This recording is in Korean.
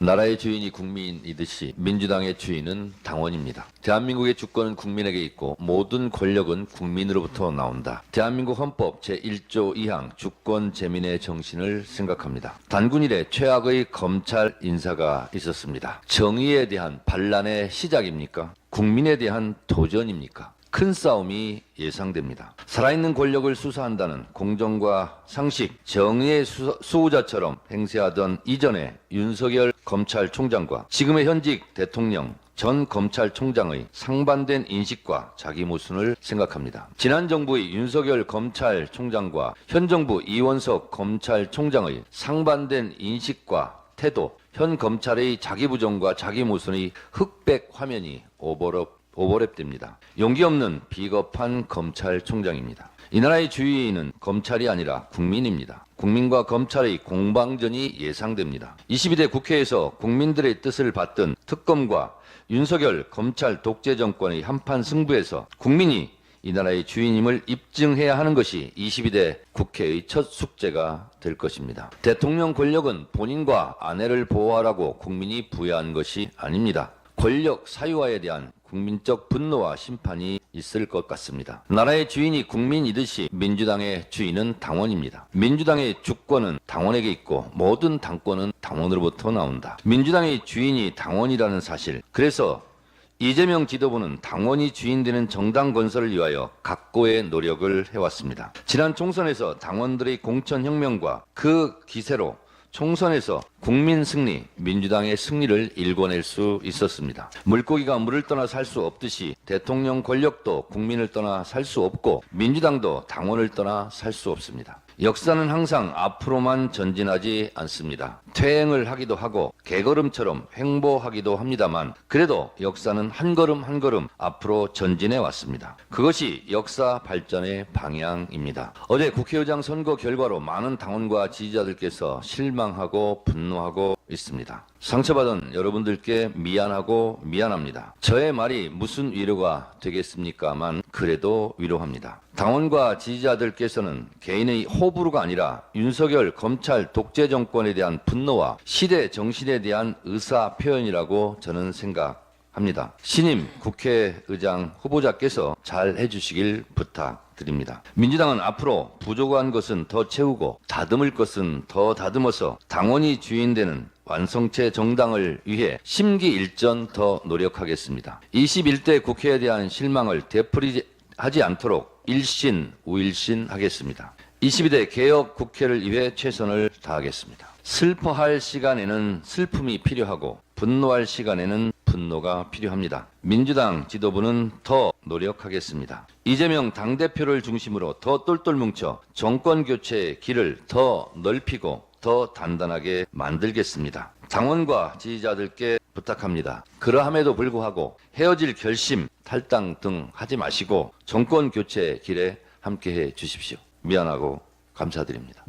나라의 주인이 국민이듯이 민주당의 주인은 당원입니다. 대한민국의 주권은 국민에게 있고 모든 권력은 국민으로부터 나온다. 대한민국 헌법 제1조 2항 주권 재민의 정신을 생각합니다. 단군 이래 최악의 검찰 인사가 있었습니다. 정의에 대한 반란의 시작입니까? 국민에 대한 도전입니까? 큰 싸움이 예상됩니다. 살아있는 권력을 수사한다는 공정과 상식, 정의의 수호자처럼 행세하던 이전의 윤석열 검찰총장과 지금의 현직 대통령, 전 검찰총장의 상반된 인식과 자기 모순을 생각합니다. 지난 정부의 윤석열 검찰총장과 현 정부 이원석 검찰총장의 상반된 인식과 태도, 현 검찰의 자기 부정과 자기 모순의 흑백 화면이 오버랩됩니다. 용기 없는 비겁한 검찰총장입니다. 이 나라의 주인은 검찰이 아니라 국민입니다. 국민과 검찰의 공방전이 예상됩니다. 22대 국회에서 국민들의 뜻을 받든 특검과 윤석열 검찰 독재 정권의 한판 승부에서 국민이 이 나라의 주인임을 입증해야 하는 것이 22대 국회의 첫 숙제가 될 것입니다. 대통령 권력은 본인과 아내를 보호하라고 국민이 부여한 것이 아닙니다. 권력 사유화에 대한 국민적 분노와 심판이 있을 것 같습니다. 나라의 주인이 국민이듯이 민주당의 주인은 당원입니다. 민주당의 주권은 당원에게 있고 모든 당권은 당원으로부터 나온다. 민주당의 주인이 당원이라는 사실, 그래서 이재명 지도부는 당원이 주인되는 정당 건설을 위하여 각고의 노력을 해왔습니다. 지난 총선에서 당원들의 공천혁명과 그 기세로 총선에서 국민 승리, 민주당의 승리를 일궈낼 수 있었습니다. 물고기가 물을 떠나 살 수 없듯이 대통령 권력도 국민을 떠나 살 수 없고 민주당도 당원을 떠나 살 수 없습니다. 역사는 항상 앞으로만 전진하지 않습니다. 퇴행을 하기도 하고 개걸음처럼 횡보하기도 합니다만 그래도 역사는 한 걸음 한 걸음 앞으로 전진해 왔습니다. 그것이 역사 발전의 방향입니다. 어제 국회의장 선거 결과로 많은 당원과 지지자들께서 실망하고 분노하고 있습니다. 상처받은 여러분들께 미안하고 미안합니다. 저의 말이 무슨 위로가 되겠습니까만 그래도 위로합니다. 당원과 지지자들께서는 개인의 호불호가 아니라 윤석열 검찰 독재 정권에 대한 분노와 시대 정신에 대한 의사 표현이라고 저는 생각합니다. 신임 국회의장 후보자께서 잘 해주시길 부탁드립니다. 민주당은 앞으로 부족한 것은 더 채우고 다듬을 것은 더 다듬어서 당원이 주인되는 완성체 정당을 위해 심기일전 더 노력하겠습니다. 21대 국회에 대한 실망을 되풀이하지 않도록 일신 우일신 하겠습니다. 22대 개혁 국회를 위해 최선을 다하겠습니다. 슬퍼할 시간에는 슬픔이 필요하고 분노할 시간에는 분노가 필요합니다. 민주당 지도부는 더 노력하겠습니다. 이재명 당대표를 중심으로 더 똘똘 뭉쳐 정권교체의 길을 더 넓히고 더 단단하게 만들겠습니다. 당원과 지지자들께 부탁합니다. 그러함에도 불구하고 헤어질 결심, 탈당 등 하지 마시고 정권교체 길에 함께해 주십시오. 미안하고 감사드립니다.